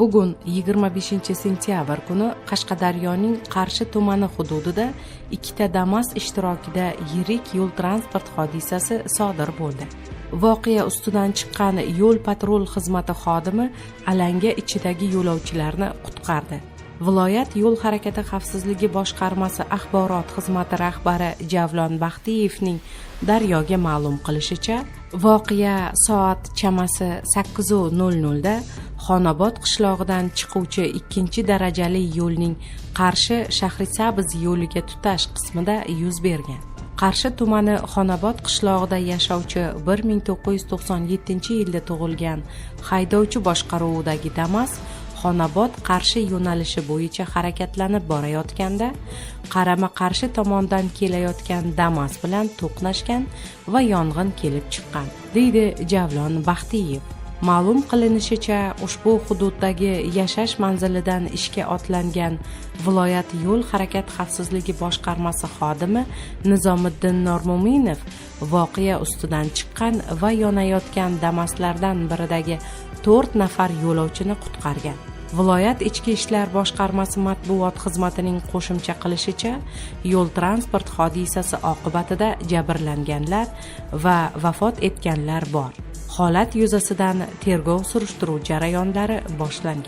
Bugun 25-sentyabr kuni Qashqadaryoning Qarshi tumani hududida ikkita Damas ishtirokida yirik yo'l transport hodisasi sodir bo'ldi. Voqea ustidan chiqqan yo'l patrul xizmati xodimi alanga ichidagi yo'lovchilarni qutqardi. Viloyat yo'l harakati xavfsizligi boshqarmasi axborot xizmati rahbari Javlon Baxtiyevning Daryoga ma'lum qilishicha, voqea soat chamasi 8:00 da Xonobod qishlog'idan chiquvchi 2-darajali yo'lning Qarshi Shahrisabz yo'liga tutash qismida yuz bergan. Qarshi tumani Xonobod qishlog'ida yashovchi 1997-yilda tug'ilgan haydovchi boshqaruvidagi Damas Xonobod Qarshi yo'nalishi bo'yicha harakatlanib borayotganda qarama-qarshi tomondan kelayotgan Damas bilan to'qnashgan va yong'in kelib chiqqan, deydi Javlon Baxtiyev. Ma'lum qilinishicha, ushbu hududdagi yashash manzilidan ishga otlangan viloyat yo'l harakat xavfsizligi boshqarmasi xodimi Nizomiddin Normuminov voqea ustidan chiqqan va yonayotgan Damaslardan biridagi 4 nafar yo'lovchini qutqargan. Viloyat ichki ishlar boshqarmasi matbuot xizmatining qo'shimcha qilishicha, yo'l transport hodisasi oqibatida jabrlanganlar va vafot etganlar bor. Holat yuzasidan tergov surishtiruv jarayonlari boshlangan.